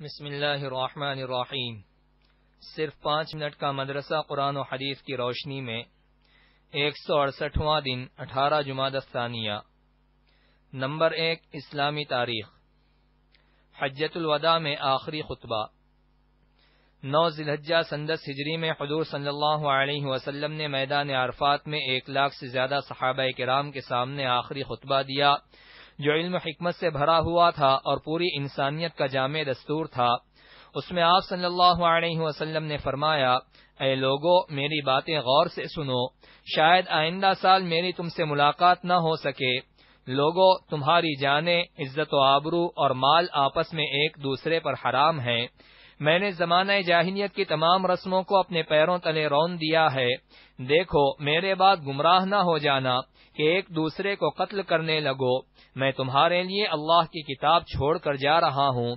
بسم اللہ الرحمن الرحیم۔ صرف 5 منٹ کا مدرسہ قرآن و حدیث کی روشنی میں 168واں دن 18 جمادی الثانیہ۔ نمبر 1 اسلامی تاریخ۔ حجۃ الوداع میں آخری خطبہ۔ 9 ذی الحجہ سن 10 ہجری میں حضور صلی اللہ علیہ وسلم نے میدان عرفات میں 1 لاکھ سے زیادہ صحابہ کرام کے سامنے آخری خطبہ دیا، جو علم و حکمت سے بھرا ہوا تھا اور پوری انسانیت کا جامع دستور تھا۔ اس میں آپ صلی اللہ علیہ وسلم نے فرمایا، اے لوگو، میری باتیں غور سے سنو، شاید آئندہ سال میری تم سے ملاقات نہ ہو سکے۔ لوگو، تمہاری جانیں، عزت و آبرو اور مال آپس میں ایک دوسرے پر حرام ہیں۔ میں نے زمانہ جاہلیت کی تمام رسموں کو اپنے پیروں تلے رون دیا ہے۔ دیکھو، میرے بعد گمراہ نہ ہو جانا کہ ایک دوسرے کو قتل کرنے لگو۔ میں تمہارے لیے اللہ کی کتاب چھوڑ کر جا رہا ہوں،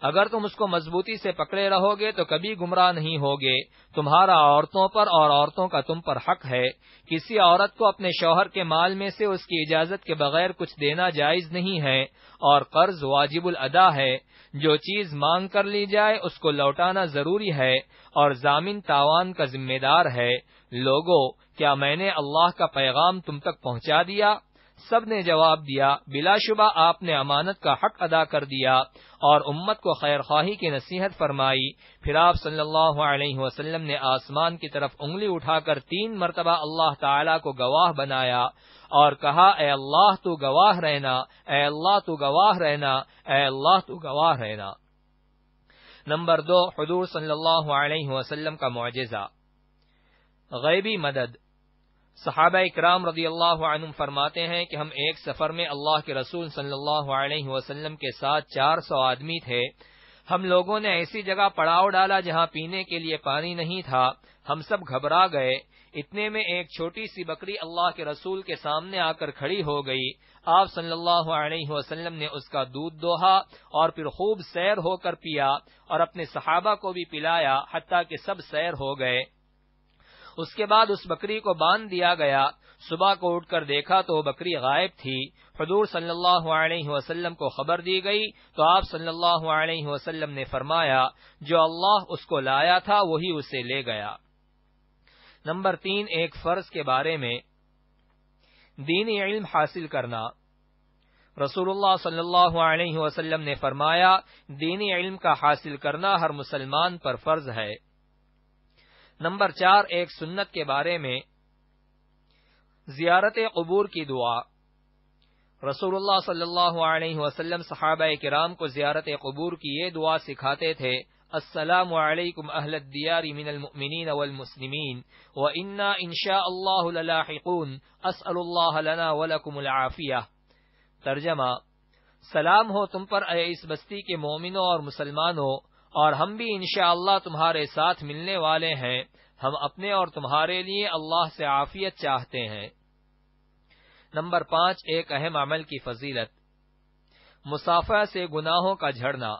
اگر تم اس کو مضبوطی سے پکڑے رہو گے تو کبھی گمراہ نہیں ہوگے۔ تمہارا عورتوں پر اور عورتوں کا تم پر حق ہے۔ کسی عورت کو اپنے شوہر کے مال میں سے اس کی اجازت کے بغیر کچھ دینا جائز نہیں ہے، اور قرض واجب الادا ہے۔ جو چیز مانگ کر لی جائے اس کو لوٹانا ضروری ہے، اور ضامن تاوان کا ذمہ دار ہے۔ لوگو، کیا میں نے اللہ کا پیغام تم تک پہنچا دیا؟ سب نے جواب دیا، بلا شبہ آپ نے امانت کا حق ادا کر دیا اور امت کو خیر خواہی کی نصیحت فرمائی۔ پھر آپ صلی اللہ علیہ وسلم نے آسمان کی طرف انگلی اٹھا کر 3 مرتبہ اللہ تعالی کو گواہ بنایا اور کہا، اے اللہ تو گواہ رہنا، اے اللہ تو گواہ رہنا، اے اللہ تو گواہ رہنا۔ نمبر 2 حضور صلی اللہ علیہ وسلم کا معجزہ، غیبی مدد۔ صحابہ اکرام رضی اللہ عنہم فرماتے ہیں کہ ہم ایک سفر میں اللہ کے رسول صلی اللہ علیہ وسلم کے ساتھ 400 آدمی تھے۔ ہم لوگوں نے ایسی جگہ پڑاؤ ڈالا جہاں پینے کے لیے پانی نہیں تھا۔ ہم سب گھبرا گئے۔ اتنے میں ایک چھوٹی سی بکری اللہ کے رسول کے سامنے آ کر کھڑی ہو گئی۔ آپ صلی اللہ علیہ وسلم نے اس کا دودھ دوہا اور پھر خوب سیر ہو کر پیا اور اپنے صحابہ کو بھی پلایا، حتیٰ کہ سب سیر ہو گئے۔ اس کے بعد اس بکری کو باندھ دیا گیا۔ صبح کو اٹھ کر دیکھا تو وہ بکری غائب تھی۔ حضور صلی اللہ علیہ وسلم کو خبر دی گئی تو آپ صلی اللہ علیہ وسلم نے فرمایا، جو اللہ اس کو لایا تھا وہی اسے لے گیا۔ نمبر 3 ایک فرض کے بارے میں، دینی علم حاصل کرنا۔ رسول اللہ صلی اللہ علیہ وسلم نے فرمایا، دینی علم کا حاصل کرنا ہر مسلمان پر فرض ہے۔ نمبر 4 ایک سنت کے بارے میں، زیارت قبور کی دعا۔ رسول اللہ صلی اللہ علیہ وسلم صحابہ کرام کو زیارت قبور کی یہ دعا سکھاتے تھے، السلام علیکم اہل الدیار من المؤمنین والمسلمین وإنا انشاء اللہ للاحقون اسأل اللہ لنا ولکم العافیہ۔ ترجمہ، سلام ہو تم پر اے اس بستی کے مومنوں اور مسلمانوں، اور ہم بھی انشاءاللہ تمہارے ساتھ ملنے والے ہیں۔ ہم اپنے اور تمہارے لیے اللہ سے عافیت چاہتے ہیں۔ نمبر 5 ایک اہم عمل کی فضیلت، مصافحہ سے گناہوں کا جھڑنا۔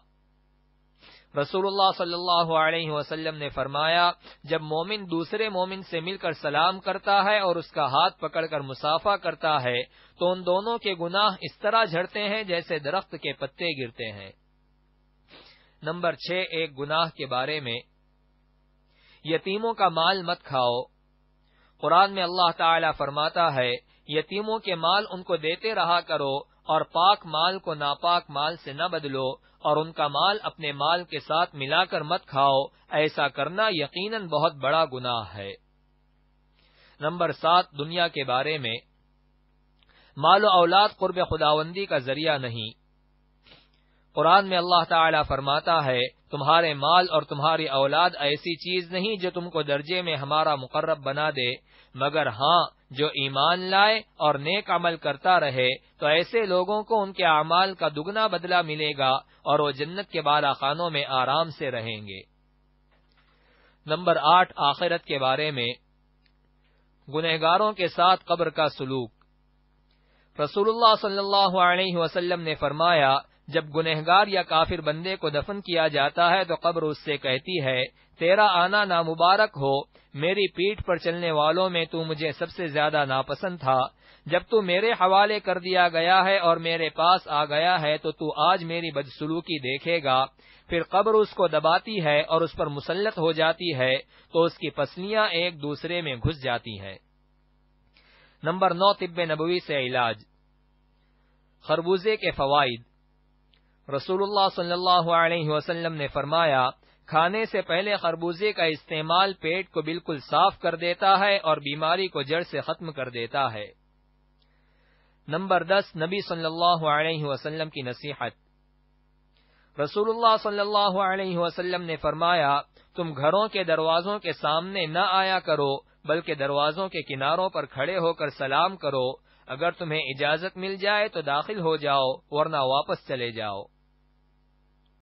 رسول اللہ صلی اللہ علیہ وسلم نے فرمایا، جب مومن دوسرے مومن سے مل کر سلام کرتا ہے اور اس کا ہاتھ پکڑ کر مصافحہ کرتا ہے تو ان دونوں کے گناہ اس طرح جھڑتے ہیں جیسے درخت کے پتے گرتے ہیں۔ نمبر 6 ایک گناہ کے بارے میں، یتیموں کا مال مت کھاؤ۔ قرآن میں اللہ تعالی فرماتا ہے، یتیموں کے مال ان کو دیتے رہا کرو اور پاک مال کو ناپاک مال سے نہ بدلو، اور ان کا مال اپنے مال کے ساتھ ملا کر مت کھاؤ، ایسا کرنا یقیناً بہت بڑا گناہ ہے۔ نمبر 7 دنیا کے بارے میں، مال و اولاد قرب خداوندی کا ذریعہ نہیں۔ قرآن میں اللہ تعالی فرماتا ہے، تمہارے مال اور تمہاری اولاد ایسی چیز نہیں جو تم کو درجے میں ہمارا مقرب بنا دے، مگر ہاں جو ایمان لائے اور نیک عمل کرتا رہے تو ایسے لوگوں کو ان کے اعمال کا دگنا بدلہ ملے گا اور وہ جنت کے بالا خانوں میں آرام سے رہیں گے۔ نمبر 8 آخرت کے بارے میں، گنہگاروں کے ساتھ قبر کا سلوک۔ رسول اللہ صلی اللہ علیہ وسلم نے فرمایا، جب گنہگار یا کافر بندے کو دفن کیا جاتا ہے تو قبر اس سے کہتی ہے، تیرا آنا نامبارک ہو، میری پیٹھ پر چلنے والوں میں تو مجھے سب سے زیادہ ناپسند تھا، جب تو میرے حوالے کر دیا گیا ہے اور میرے پاس آ گیا ہے تو آج میری بدسلوکی دیکھے گا۔ پھر قبر اس کو دباتی ہے اور اس پر مسلط ہو جاتی ہے تو اس کی پسلیاں ایک دوسرے میں گھس جاتی ہیں۔ نمبر 9، طب نبوی سے علاج۔ خربوزے کے فوائد۔ رسول اللہ صلی اللہ علیہ وسلم نے فرمایا، کھانے سے پہلے خربوزے کا استعمال پیٹ کو بالکل صاف کر دیتا ہے اور بیماری کو جڑ سے ختم کر دیتا ہے۔ نمبر 10، نبی صلی اللہ علیہ وسلم کی نصیحت۔ رسول اللہ صلی اللہ علیہ وسلم نے فرمایا، تم گھروں کے دروازوں کے سامنے نہ آیا کرو بلکہ دروازوں کے کناروں پر کھڑے ہو کر سلام کرو، اگر تمہیں اجازت مل جائے تو داخل ہو جاؤ ورنہ واپس چلے جاؤ۔